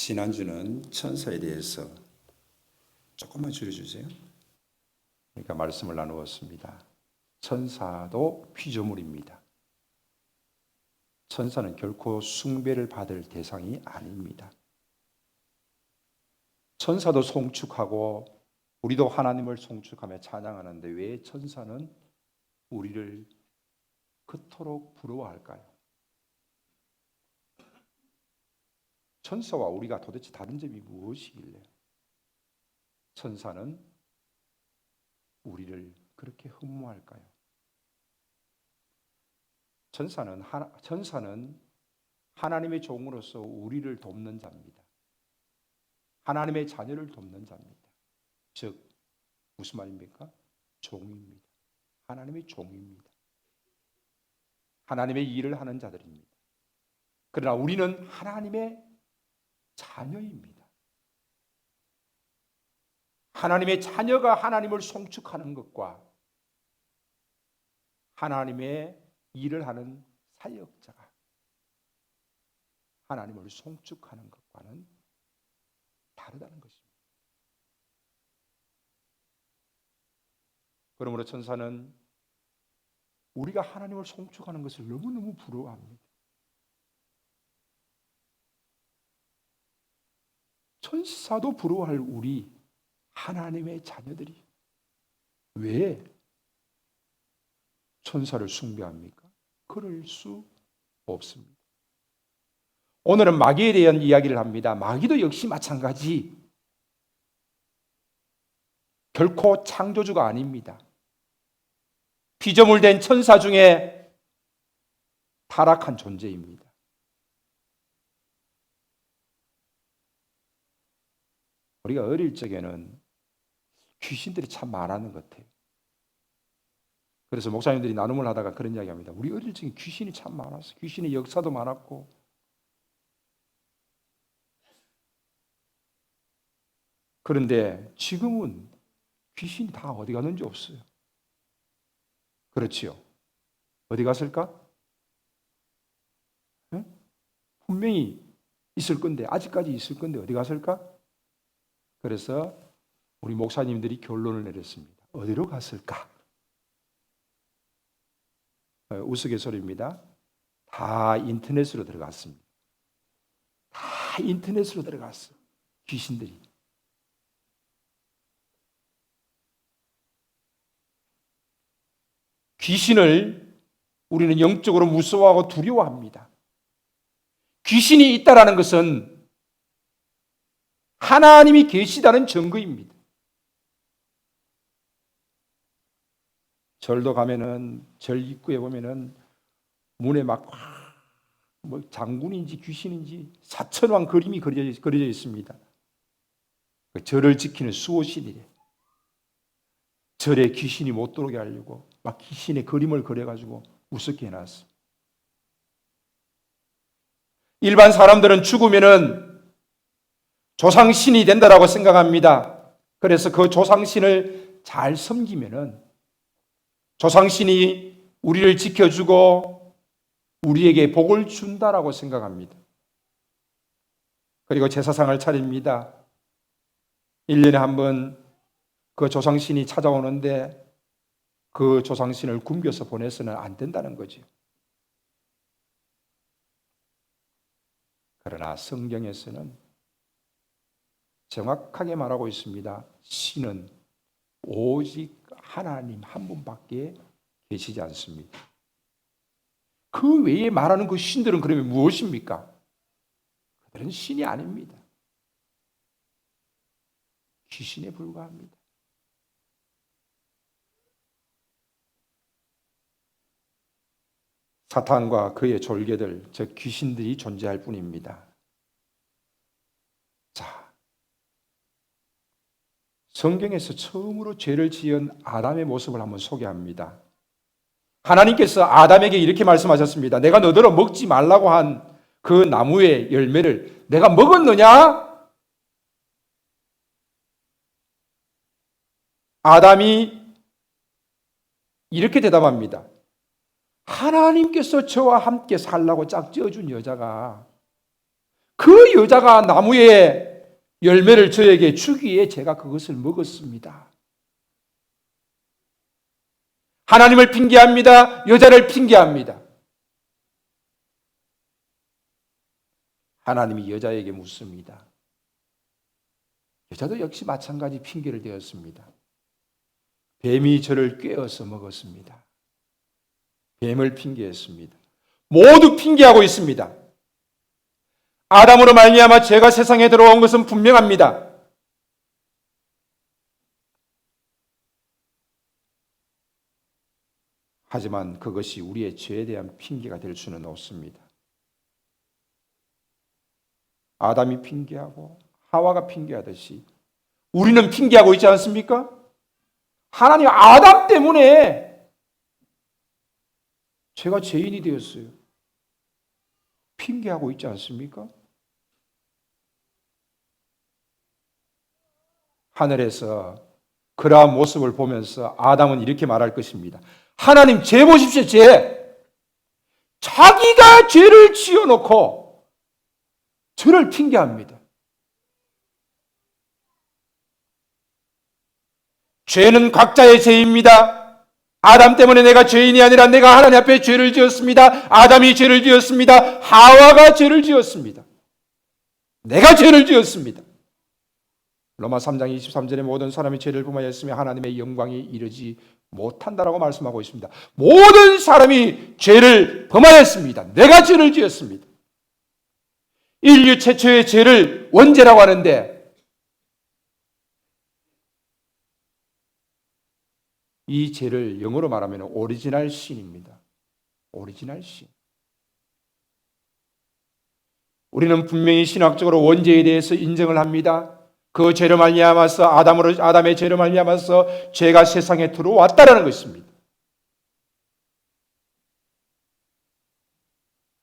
지난주는 천사에 대해서 조금만 줄여주세요. 그러니까 말씀을 나누었습니다. 천사도 피조물입니다. 천사는 결코 숭배를 받을 대상이 아닙니다. 천사도 송축하고 우리도 하나님을 송축하며 찬양하는데 왜 천사는 우리를 그토록 부러워할까요? 천사와 우리가 도대체 다른 점이 무엇이길래 천사는 우리를 그렇게 흠모할까요? 천사는 하나님의 종으로서 우리를 돕는 자입니다. 하나님의 자녀를 돕는 자입니다. 즉 무슨 말입니까? 종입니다. 하나님의 종입니다. 하나님의 일을 하는 자들입니다. 그러나 우리는 하나님의 자녀입니다. 하나님의 자녀가 하나님을 송축하는 것과 하나님의 일을 하는 사역자가 하나님을 송축하는 것과는 다르다는 것입니다. 그러므로 천사는 우리가 하나님을 송축하는 것을 너무너무 부러워합니다. 천사도 부러워할 우리 하나님의 자녀들이 왜 천사를 숭배합니까? 그럴 수 없습니다. 오늘은 마귀에 대한 이야기를 합니다. 마귀도 역시 마찬가지. 결코 창조주가 아닙니다. 피조물된 천사 중에 타락한 존재입니다. 우리가 어릴 적에는 귀신들이 참 많았는 것 같아요. 그래서 목사님들이 나눔을 하다가 그런 이야기 합니다. 우리 어릴 적에 귀신이 참 많았어요. 귀신의 역사도 많았고. 그런데 지금은 귀신이 다 어디 갔는지 없어요. 그렇지요. 어디 갔을까? 네? 분명히 있을 건데, 아직까지 있을 건데 어디 갔을까? 그래서 우리 목사님들이 결론을 내렸습니다. 어디로 갔을까? 우스갯소리입니다. 다 인터넷으로 들어갔습니다. 다 인터넷으로 들어갔어요. 귀신들이. 귀신을 우리는 영적으로 무서워하고 두려워합니다. 귀신이 있다라는 것은 하나님이 계시다는 증거입니다. 절도 가면은 절 입구에 보면은 문에 막 뭐 장군인지 귀신인지 사천왕 그림이 그려져 있습니다. 절을 지키는 수호신이래. 절에 귀신이 못 들어오게 하려고 막 귀신의 그림을 그려가지고 우습게 해놨어. 일반 사람들은 죽으면은 조상신이 된다라고 생각합니다. 그래서 그 조상신을 잘 섬기면은 조상신이 우리를 지켜주고 우리에게 복을 준다라고 생각합니다. 그리고 제사상을 차립니다. 1년에 한 번 그 조상신이 찾아오는데 그 조상신을 굶겨서 보내서는 안 된다는 거죠. 그러나 성경에서는 정확하게 말하고 있습니다. 신은 오직 하나님 한 분밖에 계시지 않습니다. 그 외에 말하는 그 신들은 그러면 무엇입니까? 그들은 신이 아닙니다. 귀신에 불과합니다. 사탄과 그의 졸개들, 즉 귀신들이 존재할 뿐입니다. 자, 성경에서 처음으로 죄를 지은 아담의 모습을 한번 소개합니다. 하나님께서 아담에게 이렇게 말씀하셨습니다. 내가 너더러 먹지 말라고 한 그 나무의 열매를 내가 먹었느냐? 아담이 이렇게 대답합니다. 하나님께서 저와 함께 살라고 짝지어준 여자가 그 여자가 나무의 열매를 저에게 주기에 제가 그것을 먹었습니다. 하나님을 핑계합니다. 여자를 핑계합니다. 하나님이 여자에게 묻습니다. 여자도 역시 마찬가지 핑계를 대었습니다. 뱀이 저를 꿰어서 먹었습니다. 뱀을 핑계했습니다. 모두 핑계하고 있습니다. 아담으로 말미암아 죄가 세상에 들어온 것은 분명합니다. 하지만 그것이 우리의 죄에 대한 핑계가 될 수는 없습니다. 아담이 핑계하고 하와가 핑계하듯이 우리는 핑계하고 있지 않습니까? 하나님 아담 때문에 제가 죄인이 되었어요. 핑계하고 있지 않습니까? 하늘에서 그러한 모습을 보면서 아담은 이렇게 말할 것입니다. 하나님, 죄 보십시오, 죄. 자기가 죄를 지어놓고 저를 핑계합니다. 죄는 각자의 죄입니다. 아담 때문에 내가 죄인이 아니라 내가 하나님 앞에 죄를 지었습니다. 아담이 죄를 지었습니다. 하와가 죄를 지었습니다. 내가 죄를 지었습니다. 로마 3장 23절에 모든 사람이 죄를 범하였으며 하나님의 영광이 이르지 못한다라고 말씀하고 있습니다. 모든 사람이 죄를 범하였습니다. 내가 죄를 지었습니다. 인류 최초의 죄를 원죄라고 하는데 이 죄를 영어로 말하면 오리지널 신입니다. 오리지널 신. 우리는 분명히 신학적으로 원죄에 대해서 인정을 합니다. 그 죄로 말미암아서 아담의 죄로 말미암아서 죄가 세상에 들어왔다라는 것입니다.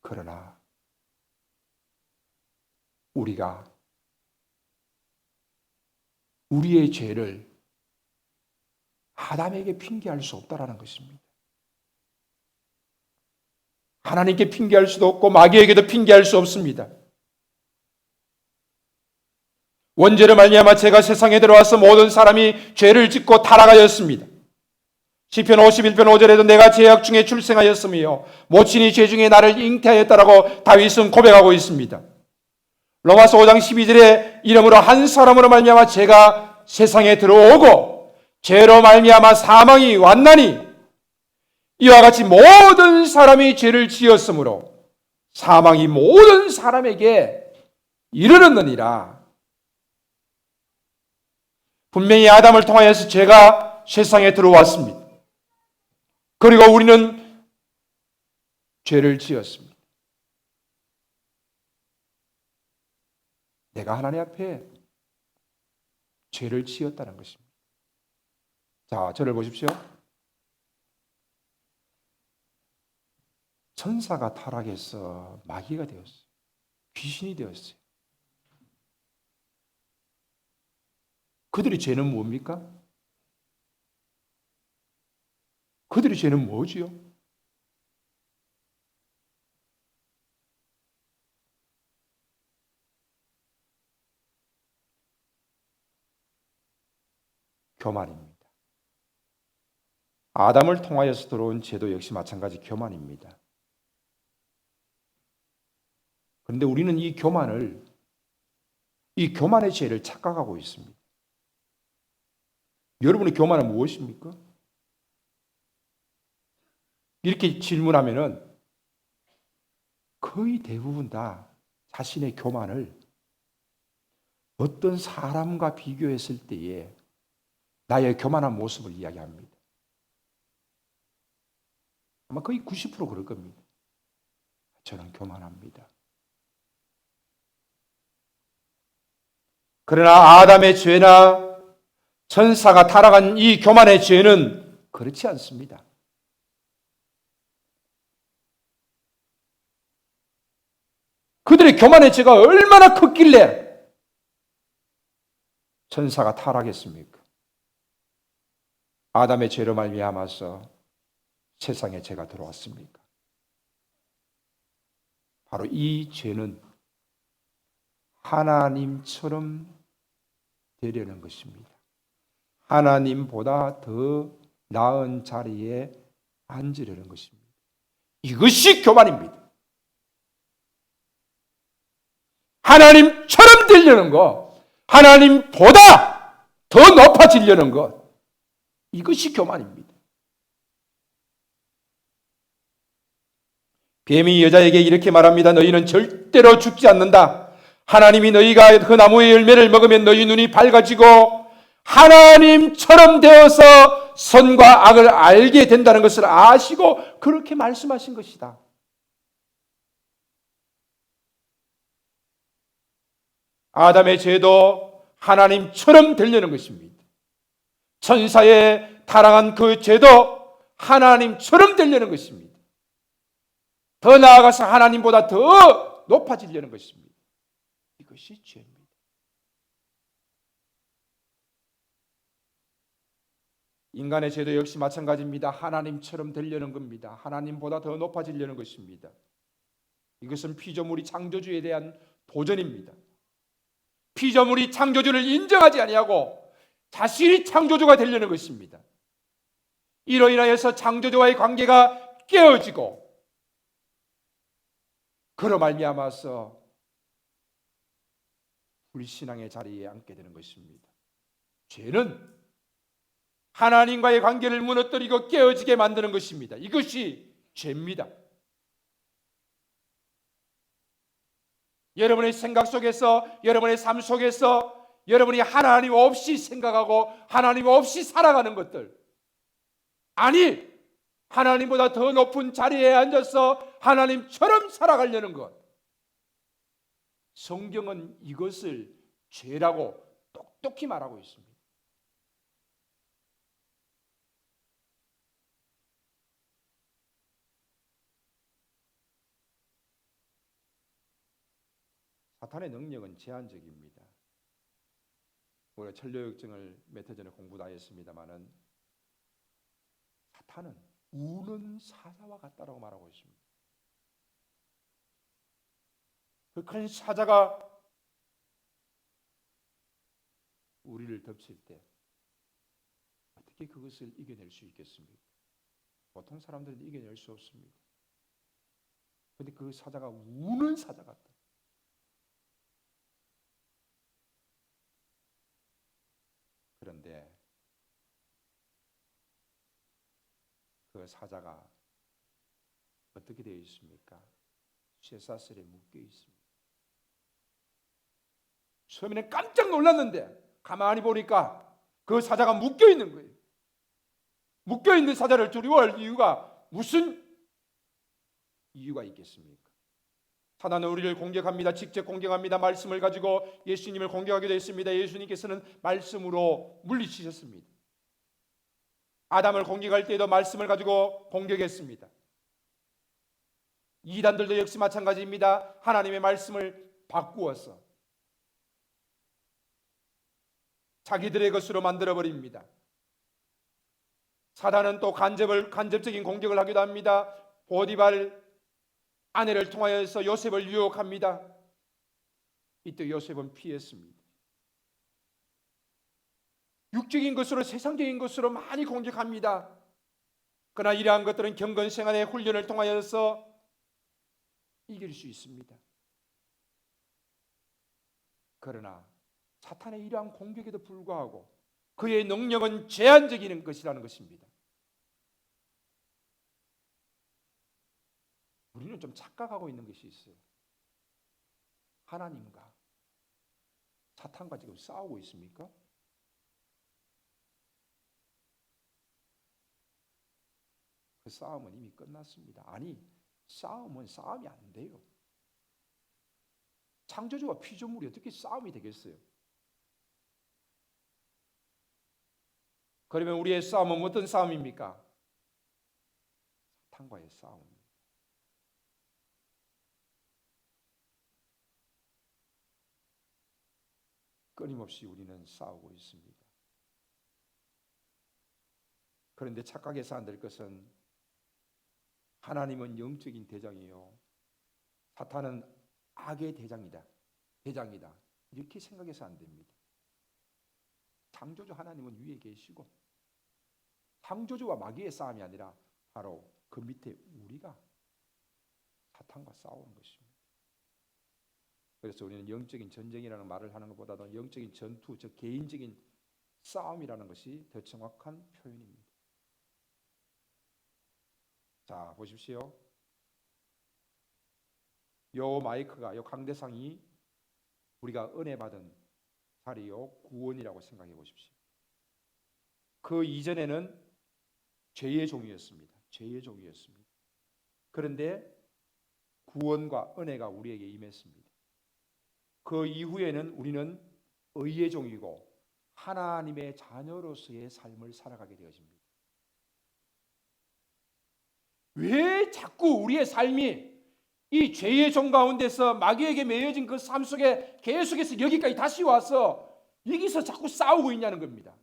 그러나 우리가 우리의 죄를 아담에게 핑계할 수 없다라는 것입니다. 하나님께 핑계할 수도 없고 마귀에게도 핑계할 수 없습니다. 원죄로 말미암아 죄가 세상에 들어와서 모든 사람이 죄를 짓고 타락하였습니다. 시편 51편 5절에도 내가 죄악 중에 출생하였으며 모친이 죄 중에 나를 잉태하였다라고 다윗은 고백하고 있습니다. 로마서 5장 12절에 이름으로 한 사람으로 말미암아 죄가 세상에 들어오고 죄로 말미암아 사망이 왔나니 이와 같이 모든 사람이 죄를 지었으므로 사망이 모든 사람에게 이르렀느니라. 분명히 아담을 통하여서 죄가 세상에 들어왔습니다. 그리고 우리는 죄를 지었습니다. 내가 하나님 앞에 죄를 지었다는 것입니다. 자, 저를 보십시오. 천사가 타락해서 마귀가 되었어요. 귀신이 되었어요. 그들의 죄는 뭡니까? 그들의 죄는 뭐지요? 교만입니다. 아담을 통하여서 들어온 죄도 역시 마찬가지 교만입니다. 그런데 우리는 이 교만의 죄를 착각하고 있습니다. 여러분의 교만은 무엇입니까? 이렇게 질문하면은 거의 대부분 다 자신의 교만을 어떤 사람과 비교했을 때에 나의 교만한 모습을 이야기합니다. 아마 거의 90% 그럴 겁니다. 저는 교만합니다. 그러나 아담의 죄나 천사가 타락한 이 교만의 죄는 그렇지 않습니다. 그들의 교만의 죄가 얼마나 컸길래 천사가 타락했습니까? 아담의 죄로 말미암아서 세상에 죄가 들어왔습니까? 바로 이 죄는 하나님처럼 되려는 것입니다. 하나님보다 더 나은 자리에 앉으려는 것입니다. 이것이 교만입니다. 하나님처럼 되려는 것, 하나님보다 더 높아지려는 것, 이것이 교만입니다. 뱀이 여자에게 이렇게 말합니다. 너희는 절대로 죽지 않는다. 하나님이 너희가 그 나무의 열매를 먹으면 너희 눈이 밝아지고 하나님처럼 되어서 선과 악을 알게 된다는 것을 아시고 그렇게 말씀하신 것이다. 아담의 죄도 하나님처럼 되려는 것입니다. 천사에 타락한 그 죄도 하나님처럼 되려는 것입니다. 더 나아가서 하나님보다 더 높아지려는 것입니다. 이것이 죄입니다. 인간의 죄도 역시 마찬가지입니다. 하나님처럼 되려는 겁니다. 하나님보다 더 높아지려는 것입니다. 이것은 피조물이 창조주에 대한 도전입니다. 피조물이 창조주를 인정하지 아니하고 자신이 창조주가 되려는 것입니다. 이로 인하여서 창조주와의 관계가 깨어지고 그로 말미암아서 불신앙의 자리에 앉게 되는 것입니다. 죄는 하나님과의 관계를 무너뜨리고 깨어지게 만드는 것입니다. 이것이 죄입니다. 여러분의 생각 속에서, 여러분의 삶 속에서 여러분이 하나님 없이 생각하고 하나님 없이 살아가는 것들, 아니 하나님보다 더 높은 자리에 앉아서 하나님처럼 살아가려는 것, 성경은 이것을 죄라고 똑똑히 말하고 있습니다. 사탄의 능력은 제한적입니다. 우리가 천려역정을 몇 해 전에 공부도 했습니다마는 사탄은 우는 사자와 같다라고 말하고 있습니다. 그 큰 사자가 우리를 덮칠 때 어떻게 그것을 이겨낼 수 있겠습니까? 보통 사람들은 이겨낼 수 없습니다. 그런데 그 사자가 우는 사자 같다. 그런데 그 사자가 어떻게 되어 있습니까? 쇠사슬에 묶여 있습니다. 처음에는 깜짝 놀랐는데 가만히 보니까 그 사자가 묶여 있는 거예요. 묶여 있는 사자를 두려워할 이유가 무슨 이유가 있겠습니까? 사단은 우리를 공격합니다. 직접 공격합니다. 말씀을 가지고 예수님을 공격하기도 했습니다. 예수님께서는 말씀으로 물리치셨습니다. 아담을 공격할 때에도 말씀을 가지고 공격했습니다. 이단들도 역시 마찬가지입니다. 하나님의 말씀을 바꾸어서 자기들의 것으로 만들어버립니다. 사단은 또 간접적인 공격을 하기도 합니다. 보디발 아내를 통하여서 요셉을 유혹합니다. 이때 요셉은 피했습니다. 육적인 것으로, 세상적인 것으로 많이 공격합니다. 그러나 이러한 것들은 경건생활의 훈련을 통하여서 이길 수 있습니다. 그러나 사탄의 이러한 공격에도 불구하고 그의 능력은 제한적인 것이라는 것입니다. 우리는 좀 착각하고 있는 것이 있어요. 하나님과 사탄과 지금 싸우고 있습니까? 그 싸움은 이미 끝났습니다. 아니, 싸움이 안 돼요. 창조주와 피조물이 어떻게 싸움이 되겠어요? 그러면 우리의 싸움은 어떤 싸움입니까? 사탄과의 싸움입니다. 끊임없이 우리는 싸우고 있습니다. 그런데 착각해서 안 될 것은 하나님은 영적인 대장이요, 사탄은 악의 대장이다. 대장이다. 이렇게 생각해서 안 됩니다. 창조주 하나님은 위에 계시고 창조주와 마귀의 싸움이 아니라 바로 그 밑에 우리가 사탄과 싸우는 것입니다. 그래서 우리는 영적인 전쟁이라는 말을 하는 것보다도 영적인 전투, 즉 개인적인 싸움이라는 것이 더 정확한 표현입니다. 자, 보십시오. 요 마이크가, 요 강대상이 우리가 은혜 받은 자리요 구원이라고 생각해 보십시오. 그 이전에는 죄의 종이었습니다. 죄의 종이었습니다. 그런데 구원과 은혜가 우리에게 임했습니다. 그 이후에는 우리는 의의 종이고 하나님의 자녀로서의 삶을 살아가게 되어집니다. 왜 자꾸 우리의 삶이 이 죄의 종 가운데서 마귀에게 매여진 그 삶 속에 계속해서 여기까지 다시 와서 여기서 자꾸 싸우고 있냐는 겁니다.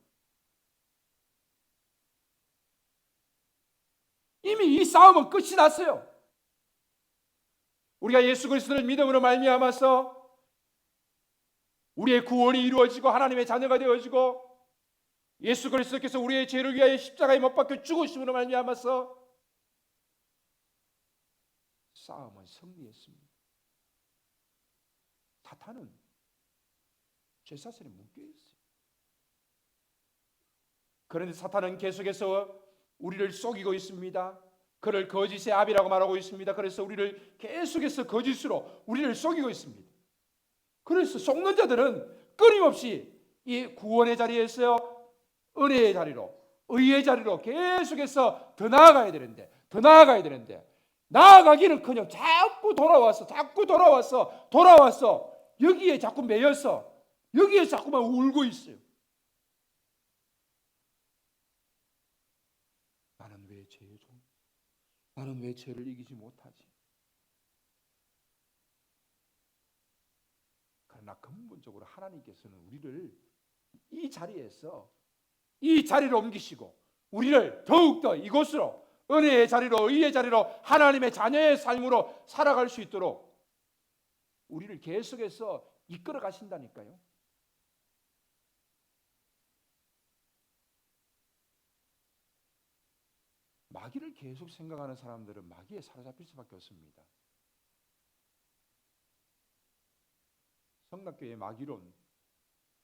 이미 이 싸움은 끝이 났어요. 우리가 예수 그리스도를 믿음으로 말미암아서 우리의 구원이 이루어지고 하나님의 자녀가 되어지고 예수 그리스도께서 우리의 죄를 위하여 십자가에 못 박혀 죽으심으로 말미암아서 싸움은 승리했습니다. 사탄은 죄사슬에 묶여 있어요. 그런데 사탄은 계속해서 우리를 속이고 있습니다. 그를 거짓의 아비라고 말하고 있습니다. 그래서 우리를 계속해서 거짓으로 우리를 속이고 있습니다. 그래서 속는 자들은 끊임없이 이 구원의 자리에서 은혜의 자리로, 의의 자리로 계속해서 더 나아가야 되는데 나아가기는커녕 자꾸 돌아와서 여기에 자꾸 매여서 여기에 자꾸만 울고 있어요. 나는 왜 죄의 종? 나는 왜 죄를 이기지 못하지? 그러나 근본적으로 하나님께서는 우리를 이 자리로 옮기시고 우리를 더욱더 이곳으로 은혜의 자리로, 의의 자리로, 하나님의 자녀의 삶으로 살아갈 수 있도록 우리를 계속해서 이끌어 가신다니까요. 마귀를 계속 생각하는 사람들은 마귀에 사로잡힐 수밖에 없습니다. 성락교회 마귀론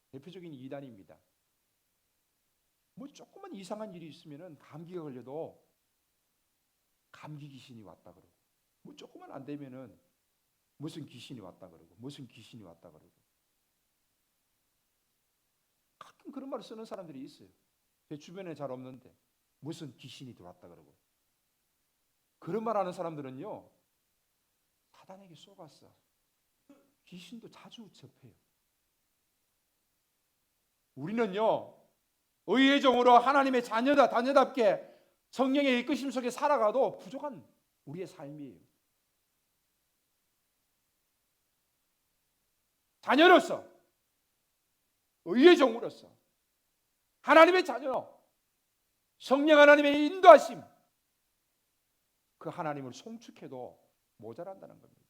대표적인 이단입니다. 뭐 조금만 이상한 일이 있으면은 감기가 걸려도 감기 귀신이 왔다 그러고, 뭐 조금만 안 되면은 무슨 귀신이 왔다 그러고, 가끔 그런 말을 쓰는 사람들이 있어요. 제 주변에 잘 없는데 무슨 귀신이 들어왔다 그러고. 그런 말 하는 사람들은요, 사단에게 속았어. 귀신도 자주 접해요. 우리는요, 의의 종으로 하나님의 자녀답게 성령의 이끄심 속에 살아가도 부족한 우리의 삶이에요. 자녀로서, 의의 종으로서, 하나님의 자녀로 성령 하나님의 인도하심, 그 하나님을 송축해도 모자란다는 겁니다.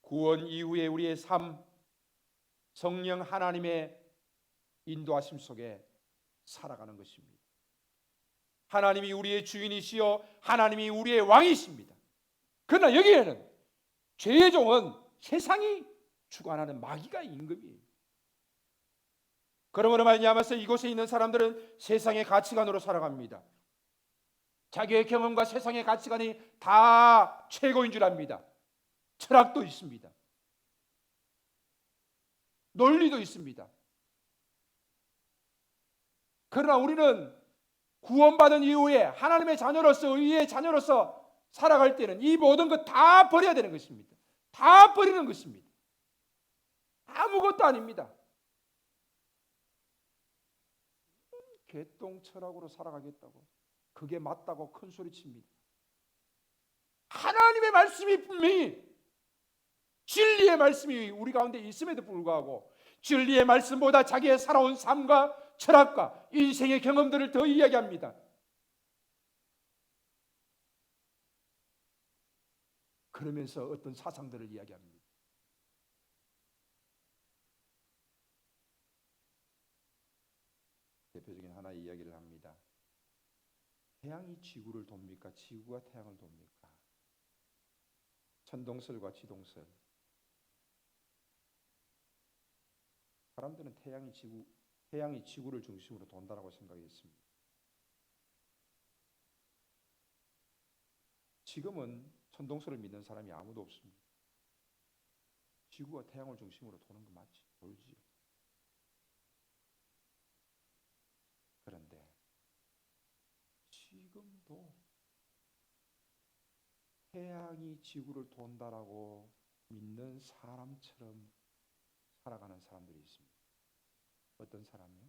구원 이후에 우리의 삶, 성령 하나님의 인도하심 속에 살아가는 것입니다. 하나님이 우리의 주인이시요 하나님이 우리의 왕이십니다. 그러나 여기에는 죄의 종은 세상이 주관하는 마귀가 임금이에요. 그러므로 말미암아서 이곳에 있는 사람들은 세상의 가치관으로 살아갑니다. 자기의 경험과 세상의 가치관이 다 최고인 줄 압니다. 철학도 있습니다. 논리도 있습니다. 그러나 우리는 구원받은 이후에 하나님의 자녀로서, 의의 자녀로서 살아갈 때는 이 모든 것 다 버려야 되는 것입니다. 다 버리는 것입니다. 아무것도 아닙니다. 개똥 철학으로 살아가겠다고, 그게 맞다고 큰 소리 칩니다. 하나님의 말씀이 분명히, 진리의 말씀이 우리 가운데 있음에도 불구하고 진리의 말씀보다 자기의 살아온 삶과 철학과 인생의 경험들을 더 이야기합니다. 그러면서 어떤 사상들을 이야기합니다. 태양이 지구를 돕니까? 지구가 태양을 돕니까? 천동설과 지동설. 사람들은 태양이 지구를 중심으로 돈다라고 생각했습니다. 지금은 천동설을 믿는 사람이 아무도 없습니다. 지구가 태양을 중심으로 도는 거 맞지? 돌지요. 그런데 지금도 태양이 지구를 돈다라고 믿는 사람처럼 살아가는 사람들이 있습니다. 어떤 사람이요?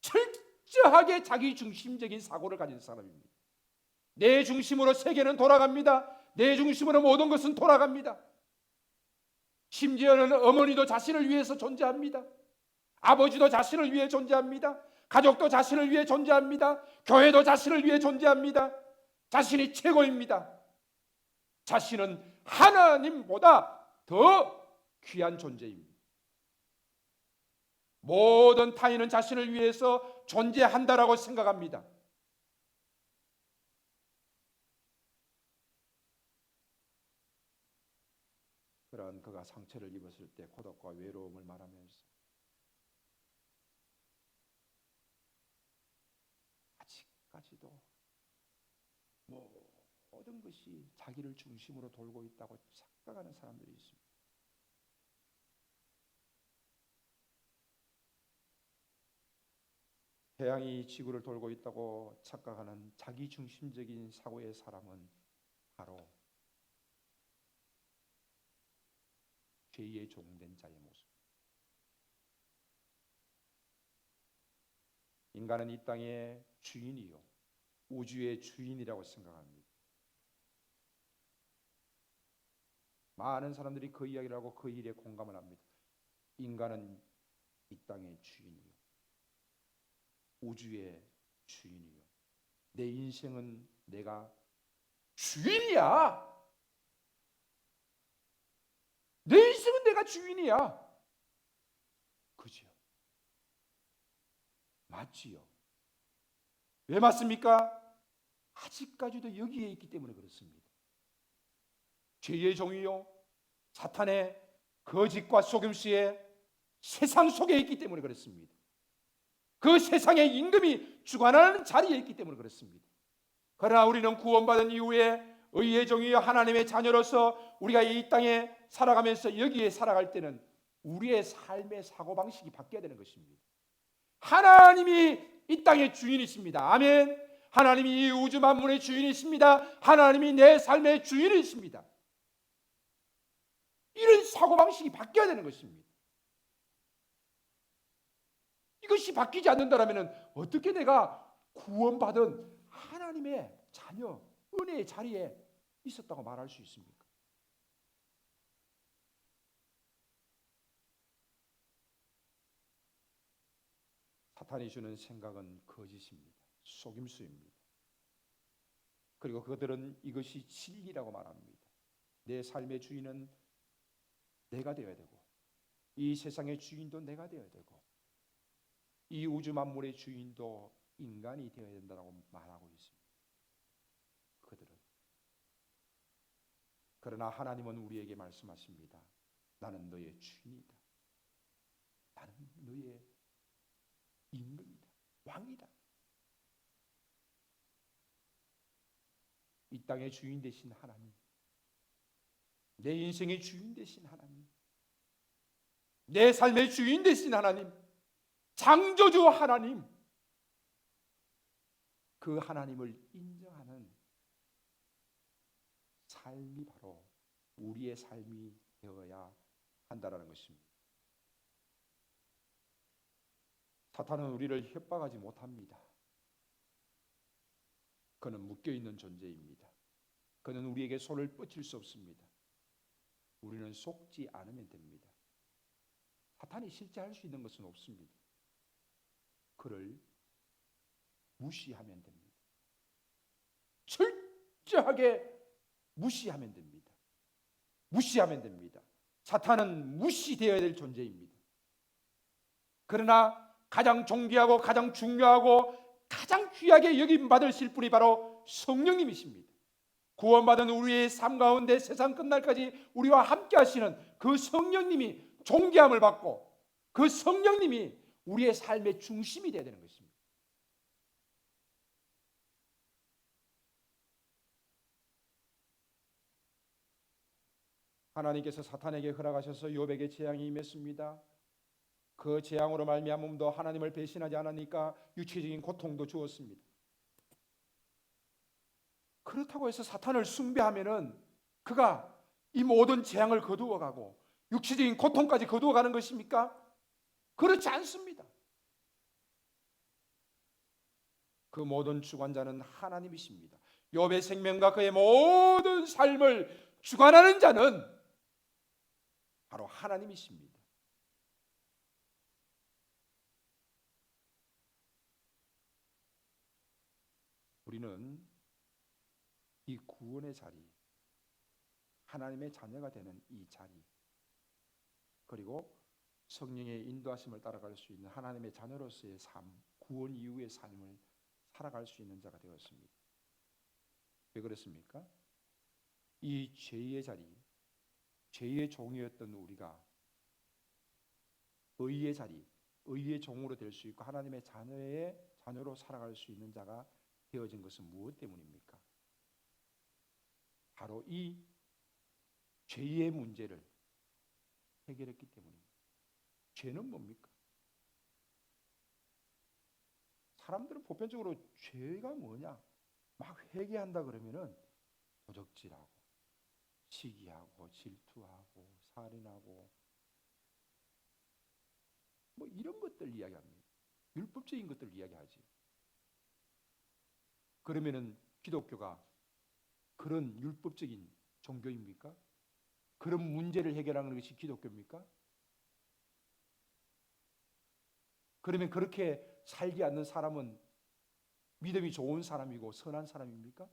철저하게 자기 중심적인 사고를 가진 사람입니다. 내 중심으로 세계는 돌아갑니다. 내 중심으로 모든 것은 돌아갑니다. 심지어는 어머니도 자신을 위해서 존재합니다. 아버지도 자신을 위해 존재합니다. 가족도 자신을 위해 존재합니다. 교회도 자신을 위해 존재합니다. 자신이 최고입니다. 자신은 하나님보다 더 귀한 존재입니다. 모든 타인은 자신을 위해서 존재한다라고 생각합니다. 그러한 그가 상처를 입었을 때 고독과 외로움을 말하면서 아직까지도 모든 것이 자기를 중심으로 돌고 있다고 착각하는 사람들이 있습니다. 태양이 지구를 돌고 있다고 착각하는 자기 중심적인 사고의 사람은 바로 죄의 종된 자의 모습. 인간은 이 땅의 주인이요 우주의 주인이라고 생각합니다. 많은 사람들이 그 이야기를 하고 그 일에 공감을 합니다. 인간은 이 땅의 주인이요 우주의 주인이요 내 인생은 내가 주인이야. 내 인생은 내가 주인이야. 그죠? 맞지요? 왜 맞습니까? 아직까지도 여기에 있기 때문에 그렇습니다. 죄의 종이요 사탄의 거짓과 속임수의 세상 속에 있기 때문에 그렇습니다. 그 세상의 임금이 주관하는 자리에 있기 때문에 그렇습니다. 그러나 우리는 구원받은 이후에 의의 종이요 하나님의 자녀로서 우리가 이 땅에 살아가면서 여기에 살아갈 때는 우리의 삶의 사고방식이 바뀌어야 되는 것입니다. 하나님이 이 땅의 주인이십니다. 아멘. 하나님이 이 우주 만물의 주인이십니다. 하나님이 내 삶의 주인이십니다. 이런 사고방식이 바뀌어야 되는 것입니다. 이것이 바뀌지 않는다면 어떻게 내가 구원받은 하나님의 자녀, 은혜의 자리에 있었다고 말할 수 있습니까? 사탄이 주는 생각은 거짓입니다. 속임수입니다. 그리고 그들은 이것이 진리라고 말합니다. 내 삶의 주인은 내가 되어야 되고 이 세상의 주인도 내가 되어야 되고 이 우주 만물의 주인도 인간이 되어야 된다고 말하고 있습니다. 그들은. 그러나 하나님은 우리에게 말씀하십니다. 나는 너의 주인이다. 나는 너의 임금이다. 왕이다. 이 땅의 주인 되신 하나님, 내 인생의 주인 되신 하나님, 내 삶의 주인 되신 하나님, 창조주 하나님, 그 하나님을 인정하는 삶이 바로 우리의 삶이 되어야 한다는 것입니다. 사탄은 우리를 협박하지 못합니다. 그는 묶여있는 존재입니다. 그는 우리에게 손을 뻗칠 수 없습니다. 우리는 속지 않으면 됩니다. 사탄이 실제 할 수 있는 것은 없습니다. 그를 무시하면 됩니다. 철저하게 무시하면 됩니다. 무시하면 됩니다. 사탄은 무시되어야 될 존재입니다. 그러나 가장 존귀하고 가장 중요하고 가장 귀하게 여김 받으실 분이 바로 성령님이십니다. 구원받은 우리의 삶 가운데 세상 끝날까지 우리와 함께 하시는 그 성령님이 존귀함을 받고 그 성령님이 우리의 삶의 중심이 되어야 되는 것입니다. 하나님께서 사탄에게 허락하셔서 욥에게 재앙이 임했습니다. 그 재앙으로 말미암음도 하나님을 배신하지 않으니까 육체적인 고통도 주었습니다. 그렇다고 해서 사탄을 숭배하면은 그가 이 모든 재앙을 거두어가고 육체적인 고통까지 거두어가는 것입니까? 그렇지 않습니다. 그 모든 주관자는 하나님이십니다. 욥의 생명과 그의 모든 삶을 주관하는 자는 바로 하나님이십니다. 우리는 이 구원의 자리, 하나님의 자녀가 되는 이 자리, 그리고 성령의 인도하심을 따라갈 수 있는 하나님의 자녀로서의 삶, 구원 이후의 삶을 살아갈 수 있는 자가 되었습니다. 왜 그렇습니까? 이 죄의 자리, 죄의 종이었던 우리가 의의 자리, 의의 종으로 될 수 있고 하나님의 자녀로 살아갈 수 있는 자가 되어진 것은 무엇 때문입니까? 바로 이 죄의 문제를 해결했기 때문입니다. 죄는 뭡니까? 사람들은 보편적으로 죄가 뭐냐? 막 회개한다 그러면은 도적질하고 시기하고 질투하고 살인하고 뭐 이런 것들 이야기합니다. 율법적인 것들 이야기하지. 그러면은 기독교가 그런 율법적인 종교입니까? 그런 문제를 해결하는 것이 기독교입니까? 그러면 그렇게 살지 않는 사람은 믿음이 좋은 사람이고 선한 사람입니까?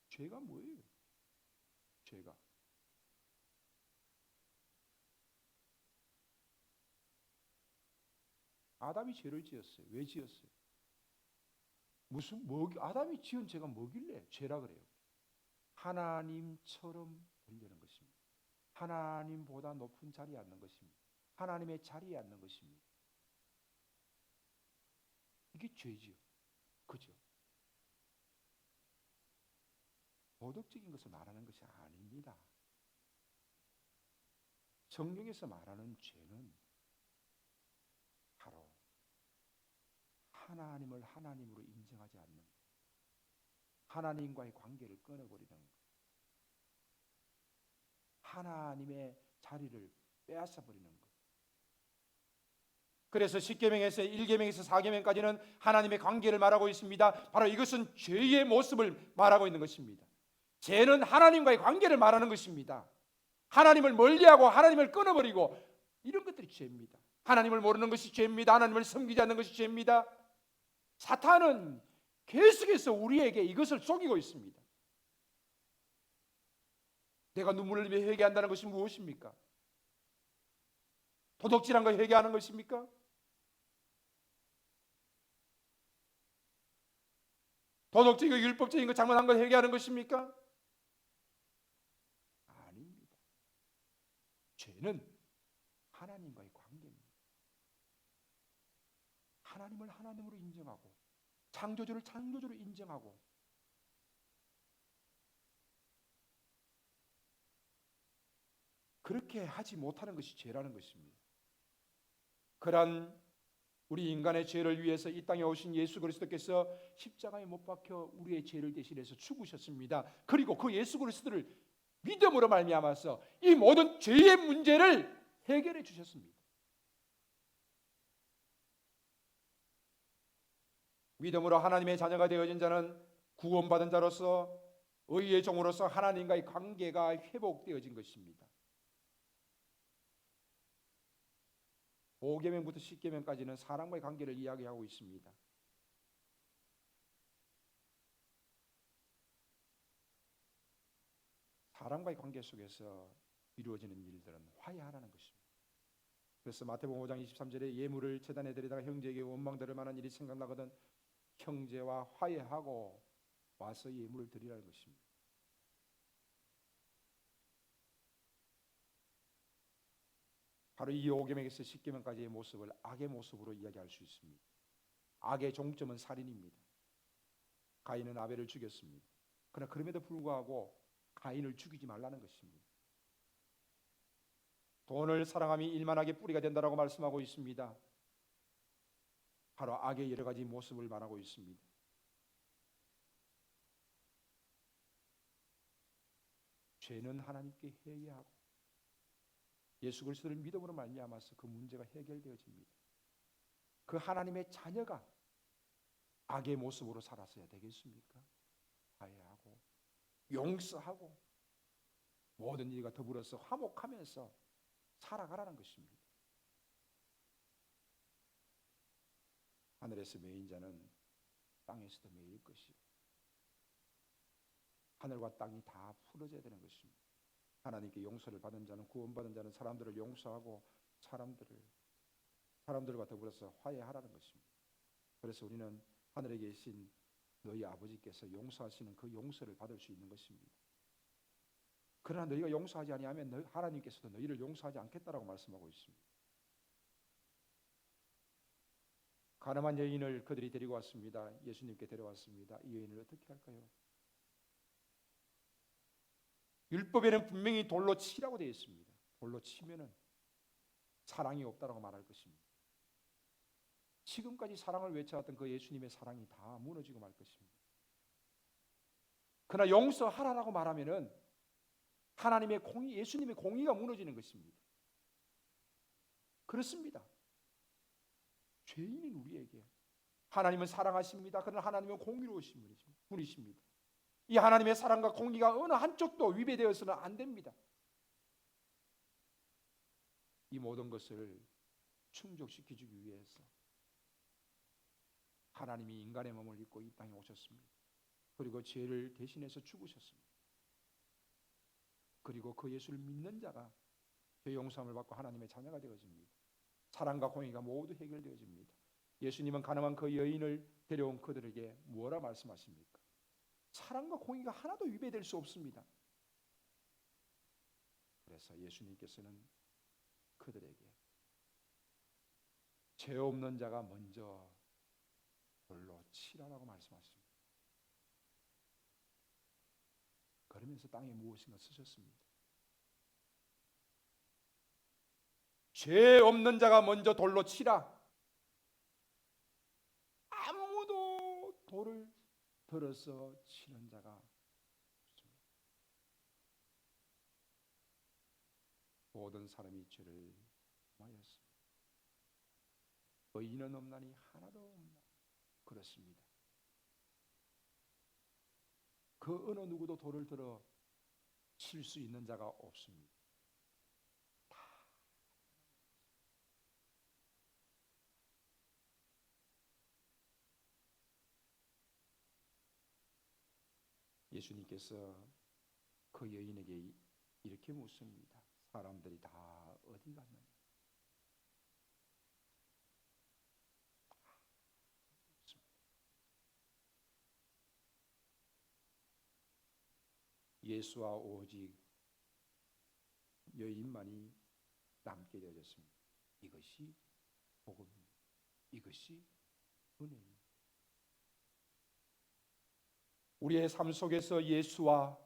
죄가 뭐예요? 죄가 아담이 죄를 지었어요. 왜 지었어요? 아담이 지은 죄가 뭐길래 죄라 그래요? 하나님처럼 되려는 것입니다. 하나님보다 높은 자리에 앉는 것입니다. 하나님의 자리에 앉는 것입니다. 이게 죄지요. 그죠? 도덕적인 것을 말하는 것이 아닙니다. 성경에서 말하는 죄는 바로 하나님을 하나님으로 인정하지 않는 것, 하나님과의 관계를 끊어버리는 것, 하나님의 자리를 빼앗아 버리는 것. 그래서 10계명에서 1계명에서 4계명까지는 하나님의 관계를 말하고 있습니다. 바로 이것은 죄의 모습을 말하고 있는 것입니다. 죄는 하나님과의 관계를 말하는 것입니다. 하나님을 멀리하고 하나님을 끊어버리고 이런 것들이 죄입니다. 하나님을 모르는 것이 죄입니다. 하나님을 섬기지 않는 것이 죄입니다. 사탄은 계속해서 우리에게 이것을 속이고 있습니다. 내가 눈물을 흘리며 회개한다는 것이 무엇입니까? 도덕질한 걸 회개하는 것입니까? 도덕적이고 율법적인 거 잘못한 걸 회개하는 것입니까? 아닙니다. 죄는 하나님과의 관계입니다. 하나님을 하나님으로 인정하고 창조주를 창조주로 인정하고 그렇게 하지 못하는 것이 죄라는 것입니다. 그러한 우리 인간의 죄를 위해서 이 땅에 오신 예수 그리스도께서 십자가에 못 박혀 우리의 죄를 대신해서 죽으셨습니다. 그리고 그 예수 그리스도를 믿음으로 말미암아서 이 모든 죄의 문제를 해결해 주셨습니다. 믿음으로 하나님의 자녀가 되어진 자는 구원받은 자로서 의의 종으로서 하나님과의 관계가 회복되어진 것입니다. 5계명부터 10계명까지는 사람과의 관계를 이야기하고 있습니다. 사람과의 관계 속에서 이루어지는 일들은 화해하라는 것입니다. 그래서 마태복음 5장 23절에 예물을 제단에 드리다가 형제에게 원망들을 만한 일이 생각나거든 형제와 화해하고 와서 예물을 드리라는 것입니다. 바로 이 5계명에서 10계명까지의 모습을 악의 모습으로 이야기할 수 있습니다. 악의 종점은 살인입니다. 가인은 아벨을 죽였습니다. 그러나 그럼에도 불구하고 가인을 죽이지 말라는 것입니다. 돈을 사랑함이 일만하게 뿌리가 된다라고 말씀하고 있습니다. 바로 악의 여러 가지 모습을 말하고 있습니다. 죄는 하나님께 회개하고 예수 그리스도를 믿음으로 말미암아서 그 문제가 해결되어집니다. 그 하나님의 자녀가 악의 모습으로 살았어야 되겠습니까? 화해하고 용서하고 모든 일과 더불어서 화목하면서 살아가라는 것입니다. 하늘에서 매인 자는 땅에서도 매일 것이고 하늘과 땅이 다 풀어져야 되는 것입니다. 하나님께 용서를 받은 자는 구원받은 자는 사람들을 용서하고 사람들과 더불어서 화해하라는 것입니다. 그래서 우리는 하늘에 계신 너희 아버지께서 용서하시는 그 용서를 받을 수 있는 것입니다. 그러나 너희가 용서하지 아니하면 하나님께서도 너희를 용서하지 않겠다라고 말씀하고 있습니다. 가늠한 여인을 그들이 데리고 왔습니다. 예수님께 데려왔습니다. 이 여인을 어떻게 할까요? 율법에는 분명히 돌로 치라고 되어 있습니다. 돌로 치면은 사랑이 없다라고 말할 것입니다. 지금까지 사랑을 외쳐왔던 그 예수님의 사랑이 다 무너지고 말 것입니다. 그러나 용서하라라고 말하면은 하나님의 공의, 예수님의 공의가 무너지는 것입니다. 그렇습니다. 죄인인 우리에게 하나님은 사랑하십니다. 그러나 하나님은 공의로우신 분이십니다. 이 하나님의 사랑과 공의가 어느 한쪽도 위배되어서는 안 됩니다. 이 모든 것을 충족시켜주기 위해서 하나님이 인간의 몸을 입고 이 땅에 오셨습니다. 그리고 죄를 대신해서 죽으셨습니다. 그리고 그 예수를 믿는 자가 죄 용서함을 받고 하나님의 자녀가 되어집니다. 사랑과 공의가 모두 해결되어집니다. 예수님은 가늠한 그 여인을 데려온 그들에게 뭐라 말씀하십니까? 사랑과 공의가 하나도 위배될 수 없습니다. 그래서 예수님께서는 그들에게 죄 없는 자가 먼저 돌로 치라라고 말씀하십니다. 그러면서 땅에 무엇인가 쓰셨습니다. 죄 없는 자가 먼저 돌로 치라. 아무도 돌을 들어서 치는 자가 없습니다. 모든 사람이 죄를 범하였습니다. 의인은 없나니 하나도 없나. 그렇습니다. 그 어느 누구도 돌을 들어 칠 수 있는 자가 없습니다. 예수님께서 그 여인에게 이렇게 묻습니다. 사람들이 다 어디 갔느냐? 예수와 오직 여인만이 남게 되어졌습니다. 이것이 복음입니다. 이것이 은혜입니다. 우리의 삶 속에서 예수와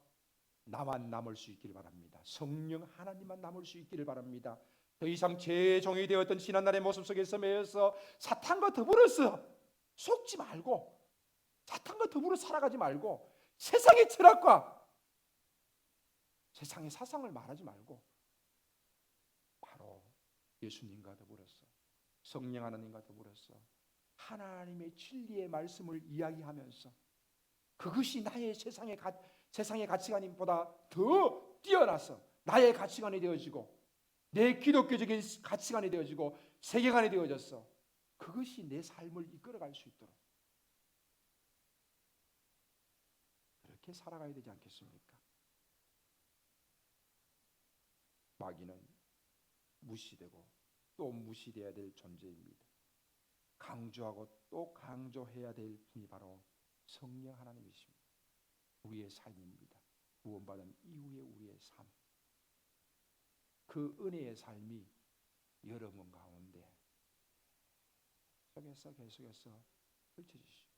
나만 남을 수 있기를 바랍니다. 성령 하나님만 남을 수 있기를 바랍니다. 더 이상 죄의 종이 되었던 지난날의 모습 속에서 매여서 사탄과 더불어서 속지 말고 사탄과 더불어 살아가지 말고 세상의 철학과 세상의 사상을 말하지 말고 바로 예수님과 더불어서 성령 하나님과 더불어서 하나님의 진리의 말씀을 이야기하면서 그것이 나의 세상의 가치관보다 더 뛰어나서 나의 가치관이 되어지고 내 기독교적인 가치관이 되어지고 세계관이 되어져서 그것이 내 삶을 이끌어갈 수 있도록 그렇게 살아가야 되지 않겠습니까? 마귀는 무시되고 또 무시되어야 될 존재입니다. 강조하고 또 강조해야 될 분이 바로 성령 하나님이십니다. 우리의 삶입니다. 구원받은 이후의 우리의 삶, 그 은혜의 삶이 여러분 가운데 계속해서 펼쳐지시오.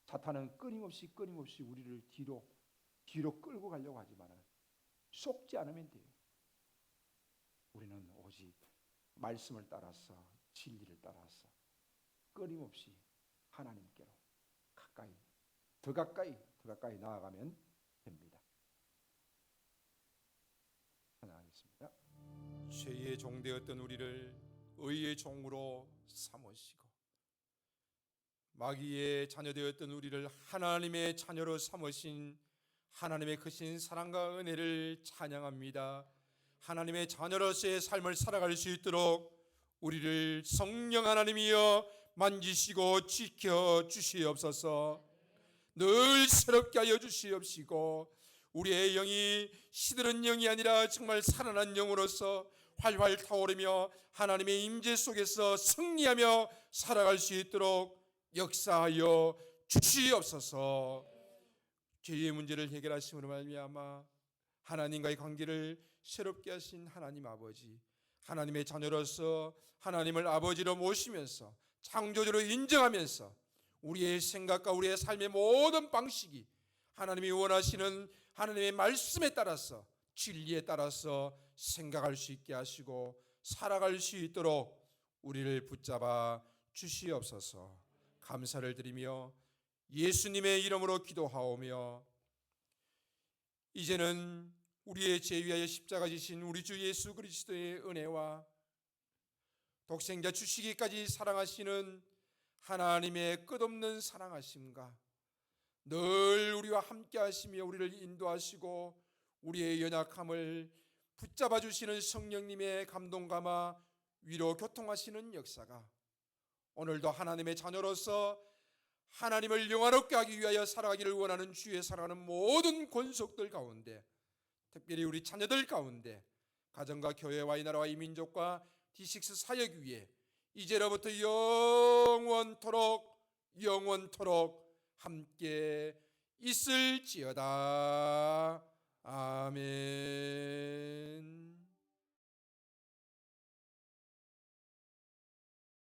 사탄은 끊임없이 우리를 뒤로 끌고 가려고 하지만 속지 않으면 돼요. 우리는 오직 말씀을 따라서, 진리를 따라서 끊임없이 하나님께로 더 가까이 나아가면 됩니다. 하나님겠습니다. 죄의 종되었던 우리를 의의 종으로 삼으시고 마귀의 자녀되었던 우리를 하나님의 자녀로 삼으신 하나님의 크신 사랑과 은혜를 찬양합니다. 하나님의 자녀로서의 삶을 살아갈 수 있도록 우리를 성령 하나님이여 만지시고 지켜주시옵소서. 늘 새롭게 하여 주시옵시고 우리의 영이 시드는 영이 아니라 정말 살아난 영으로서 활활 타오르며 하나님의 임재 속에서 승리하며 살아갈 수 있도록 역사하여 주시옵소서. 죄의 문제를 해결하심으로 말미암아 하나님과의 관계를 새롭게 하신 하나님 아버지, 하나님의 자녀로서 하나님을 아버지로 모시면서 창조주로 인정하면서 우리의 생각과 우리의 삶의 모든 방식이 하나님이 원하시는 하나님의 말씀에 따라서 진리에 따라서 생각할 수 있게 하시고 살아갈 수 있도록 우리를 붙잡아 주시옵소서. 감사를 드리며 예수님의 이름으로 기도하오며 이제는 우리의 죄 위하여 십자가 지신 우리 주 예수 그리스도의 은혜와 독생자 주시기까지 사랑하시는 하나님의 끝없는 사랑하심과 늘 우리와 함께 하시며 우리를 인도하시고 우리의 연약함을 붙잡아 주시는 성령님의 감동감화 위로 교통하시는 역사가 오늘도 하나님의 자녀로서 하나님을 영화롭게 하기 위하여 살아가기를 원하는 주의 살아가는 모든 권속들 가운데, 특별히 우리 자녀들 가운데 가정과 교회와 이 나라와 이 민족과 D6 사역 위에 이제로부터 영원토록 함께 있을지어다. 아멘.